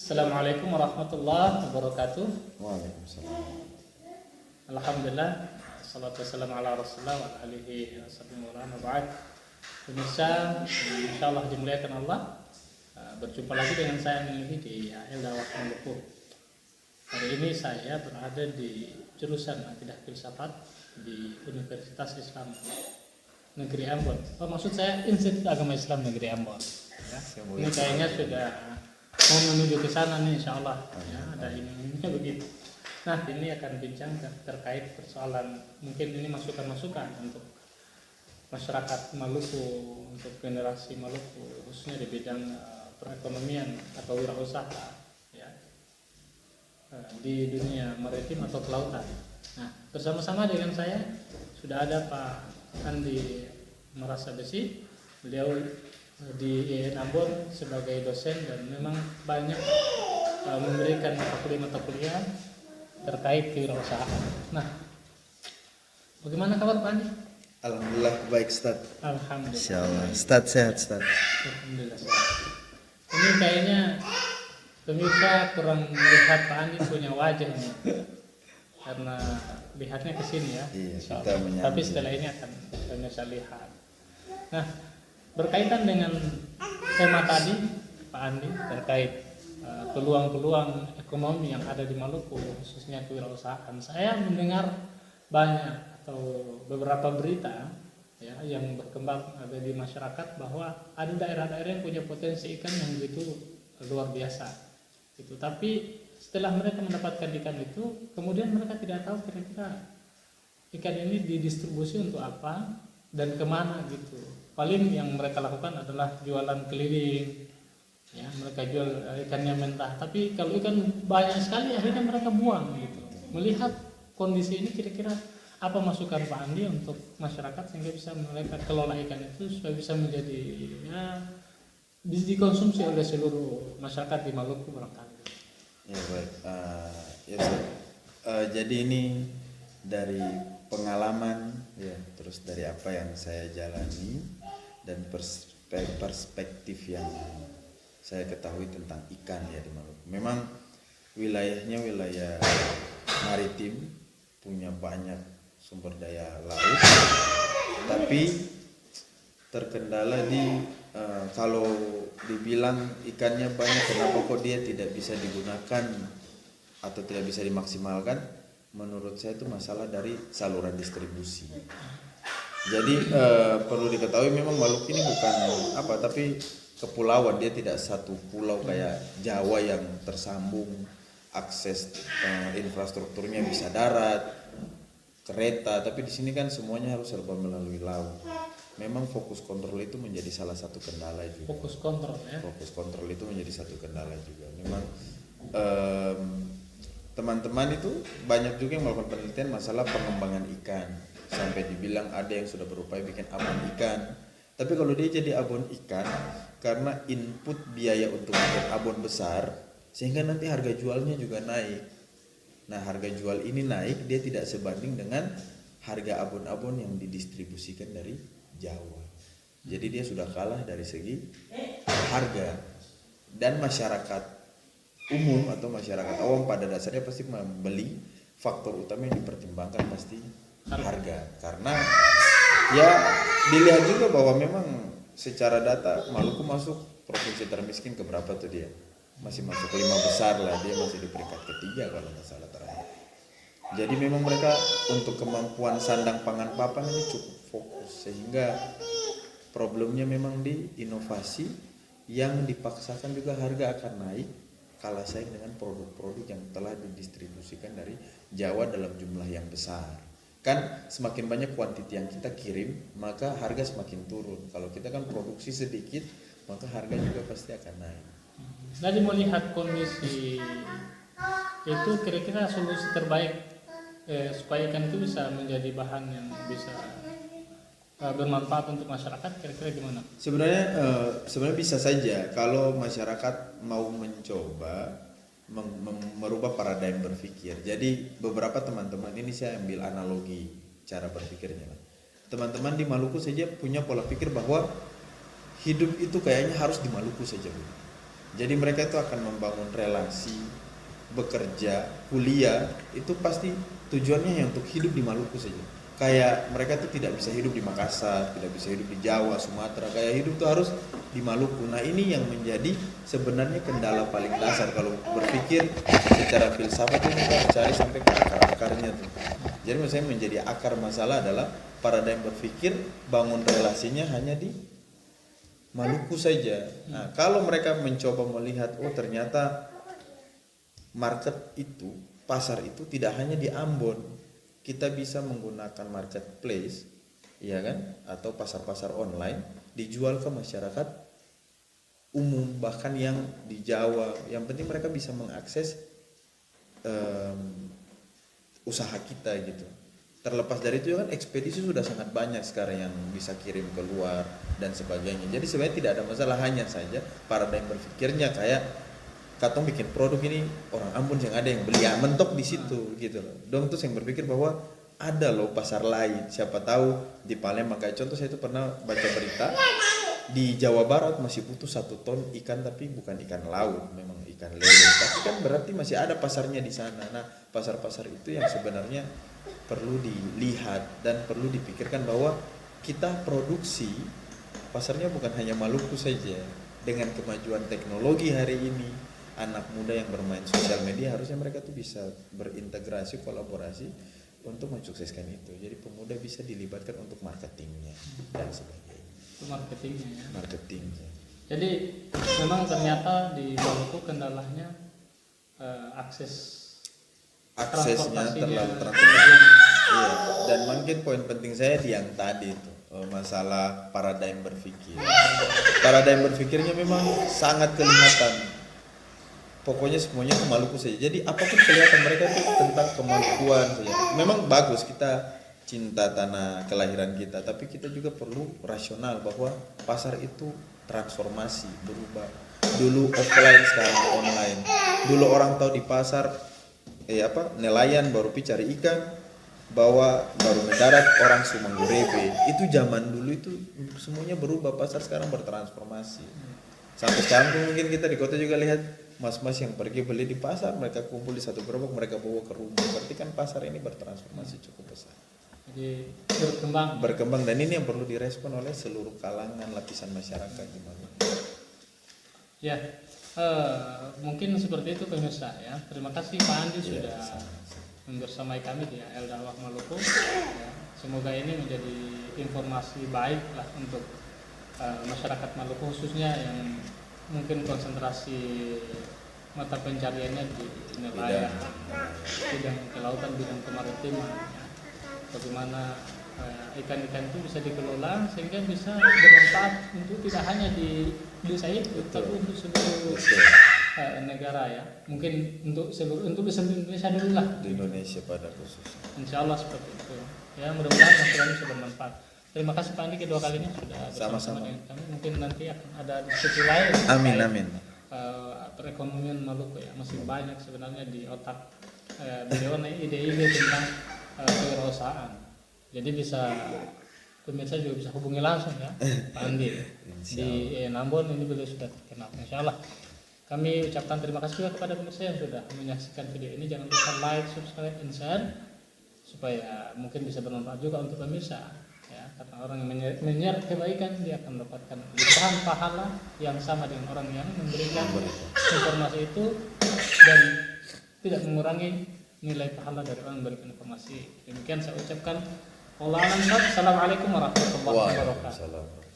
Assalamualaikum warahmatullahi wabarakatuh. Waalaikumsalam. Alhamdulillah, salatu wassalamu ala rasulullah wa ala alihi wa ba'd. Pemirsa, insyaallah dimuliakan Allah. Berjumpa lagi dengan saya Nilhi di AL Dakwah Maluku. Hari ini saya berada di jurusan Akidah Filsafat di Universitas Islam Negeri Ambon. Maksud saya Institut Agama Islam Negeri Ambon. Ya. Ini kayaknya sudah mau menuju ke sana nih, insyaallah. Ya, ada ininya begitu. Nah, ini akan bincang terkait persoalan, mungkin ini masukan-masukan untuk masyarakat Maluku, untuk generasi Maluku, khususnya di bidang perekonomian atau wirausaha, ya, di dunia maritim atau kelautan. Nah, bersama-sama dengan saya sudah ada Pak Andi Merasa Besi. Beliau di IAIN Ambon sebagai dosen dan memang banyak memberikan mata kuliah terkait kewirausahaan. Nah, bagaimana kabar Pak Andi? Alhamdulillah baik Ustaz. Alhamdulillah. Insyaallah. Ustaz sehat Ustaz. Alhamdulillah. Ini kayaknya pemirsa kurang lihat Pak Andi punya wajah nih, karena lihatnya ke sini ya. Iya, kita menyambut. Tapi setelah ini akan pemirsa lihat. Nah, berkaitan dengan tema tadi Pak Andi terkait peluang-peluang ekonomi yang ada di Maluku, khususnya kewirausahaan. Saya mendengar banyak atau beberapa berita ya yang berkembang ada di masyarakat bahwa ada daerah-daerah yang punya potensi ikan yang begitu luar biasa. Itu tapi setelah mereka mendapatkan ikan itu, kemudian mereka tidak tahu kira-kira ikan ini didistribusi untuk apa dan kemana gitu. Paling yang mereka lakukan adalah jualan keliling, ya, mereka jual ikannya mentah. Tapi kalau ikan banyak sekali, akhirnya mereka buang gitu. Melihat kondisi ini, kira-kira apa masukan Pak Andi untuk masyarakat sehingga bisa mereka kelola ikan itu supaya bisa menjadi ya, dikonsumsi oleh seluruh masyarakat di Maluku barangkali. Ya baik. Jadi ini dari pengalaman ya, terus dari apa yang saya jalani dan perspektif yang saya ketahui tentang ikan ya di Maluku. Memang wilayahnya wilayah maritim, punya banyak sumber daya laut, tapi terkendala di kalau dibilang ikannya banyak, kenapa kok dia tidak bisa digunakan atau tidak bisa dimaksimalkan? Menurut saya itu masalah dari saluran distribusi. Jadi perlu diketahui memang Maluku ini bukan apa, tapi kepulauan, dia tidak satu pulau kayak Jawa yang tersambung, akses infrastrukturnya bisa darat, kereta, tapi di sini kan semuanya harus serba melalui laut. Memang fokus kontrol itu menjadi salah satu kendala juga. Fokus kontrol ya. Fokus kontrol itu menjadi satu kendala juga. Memang teman-teman itu banyak juga yang melakukan penelitian masalah pengembangan ikan, sampai dibilang ada yang sudah berupaya bikin abon ikan. Tapi kalau dia jadi abon ikan, karena input biaya untuk bikin abon besar, sehingga nanti harga jualnya juga naik. Nah, harga jual ini naik, dia tidak sebanding dengan harga abon-abon yang didistribusikan dari Jawa. Jadi dia sudah kalah dari segi harga. Dan masyarakat umum atau masyarakat awam pada dasarnya pasti membeli, faktor utama yang dipertimbangkan pasti harga. Karena ya dilihat juga bahwa memang secara data Maluku masuk provinsi termiskin ke berapa tuh dia? Masih masuk 5 besar lah, dia masih di peringkat ketiga kalau nggak salah terakhir. Jadi memang mereka untuk kemampuan sandang pangan papan ini cukup fokus, sehingga problemnya memang di inovasi yang dipaksakan juga harga akan naik kalah saing dengan produk-produk yang telah didistribusikan dari Jawa dalam jumlah yang besar. Kan semakin banyak kuantiti yang kita kirim, maka harga semakin turun. Kalau kita kan produksi sedikit, maka harga juga pasti akan naik. Jadi melihat kondisi itu, kira-kira solusi terbaik supaya ikan itu bisa menjadi bahan yang bisa bermanfaat untuk masyarakat, kira-kira gimana? Sebenarnya bisa saja kalau masyarakat mau mencoba merubah paradigma berpikir. Jadi beberapa teman-teman ini saya ambil analogi cara berpikirnya. Teman-teman di Maluku saja punya pola pikir bahwa hidup itu kayaknya harus di Maluku saja. Jadi mereka itu akan membangun relasi, bekerja, kuliah, itu pasti tujuannya yang untuk hidup di Maluku saja. Kayak mereka tuh tidak bisa hidup di Makassar, tidak bisa hidup di Jawa, Sumatera. Kayak hidup tuh harus di Maluku. Nah ini yang menjadi sebenarnya kendala paling dasar kalau berpikir secara filsafat ini kita harus cari sampai ke akar-akarnya tuh. Jadi misalnya menjadi akar masalah adalah paradigma berpikir bangun relasinya hanya di Maluku saja. Nah kalau mereka mencoba melihat oh ternyata market itu, pasar itu tidak hanya di Ambon, kita bisa menggunakan marketplace, ya kan, atau pasar-pasar online dijual ke masyarakat umum bahkan yang di Jawa. Yang penting mereka bisa mengakses usaha kita gitu. Terlepas dari itu kan ekspedisi sudah sangat banyak sekarang yang bisa kirim keluar dan sebagainya. Jadi sebenarnya tidak ada masalah, hanya saja paradigma berpikirnya kayak katong bikin produk ini orang Ambon yang ada yang beli ya mentok di situ gitu loh. Dong tuh yang berpikir bahwa ada loh pasar lain, siapa tahu di Palembang. Kayak contoh saya itu pernah baca berita di Jawa Barat masih butuh 1 ton ikan, tapi bukan ikan laut, memang ikan lele. Tapi kan berarti masih ada pasarnya di sana. Nah pasar-pasar itu yang sebenarnya perlu dilihat dan perlu dipikirkan bahwa kita produksi pasarnya bukan hanya Maluku saja. Dengan kemajuan teknologi hari ini, anak muda yang bermain sosial media harusnya mereka tuh bisa berintegrasi, kolaborasi untuk mensukseskan itu. Jadi pemuda bisa dilibatkan untuk marketingnya dan sebagainya. Itu marketingnya ya. Marketingnya. Jadi memang ternyata di Maluku kendalanya Aksesnya terlalu iya. Dan mungkin poin penting saya di yang tadi itu masalah paradigma berpikir. Paradigma berpikirnya memang sangat kelihatan. Pokoknya semuanya ke Maluku saja. Jadi apapun kelihatan mereka itu tentang kemampuan saja. Memang bagus kita cinta tanah kelahiran kita, tapi kita juga perlu rasional bahwa pasar itu transformasi, berubah. Dulu offline, sekarang online. Dulu orang tahu di pasar nelayan baru pergi cari ikan, bawa baru mendarat orang Sumanggurebe. Itu zaman dulu itu semuanya berubah, pasar sekarang bertransformasi. Sampai sekarang tuh mungkin kita di kota juga lihat mas-mas yang pergi beli di pasar, mereka kumpul di satu gerobak, mereka bawa ke rumah. Berarti kan pasar ini bertransformasi cukup besar. Jadi berkembang Dan ini yang perlu direspon oleh seluruh kalangan lapisan masyarakat di Maluku. Ya, mungkin seperti itu pemirsa ya. Terima kasih Pak Andi sudah membersamai kami di AL Dakwah Maluku. Ya, semoga ini menjadi informasi baik lah untuk masyarakat Maluku, khususnya yang mungkin konsentrasi mata pencariannya di nelayan, bidang kelautan, bidang kemaritiman. Ya. Bagaimana ikan-ikan itu bisa dikelola sehingga bisa bermanfaat untuk tidak hanya di desa itu, tapi untuk seluruh negara ya. Mungkin untuk Indonesia dulu lah. Di Indonesia pada khususnya. Insya Allah seperti itu. Ya, mudah-mudahan material bisa bermanfaat. Terima kasih Pak Andi kedua kalinya sudah bersama dengan kami. Mungkin nanti akan ada diskusi lain. Amin. Perekonomian Maluku ya, masih banyak sebenarnya di otak beliau ide-ide tentang kewirausahaan. Jadi bisa pemirsa juga bisa hubungi langsung ya Pak Andi di Ambon ini beliau sudah terkenal. Insya Allah kami ucapkan terima kasih juga kepada pemirsa yang sudah menyaksikan video ini. Jangan lupa like, subscribe, dan share supaya mungkin bisa bermanfaat juga untuk pemirsa ya. Karena orang yang menyiar kebaikan dia akan mendapatkan limpahan pahala yang sama dengan orang yang memberikan informasi itu dan tidak mengurangi nilai pahala dari orang yang memberikan informasi. Demikian saya ucapkan. Assalamualaikum warahmatullahi wabarakatuh.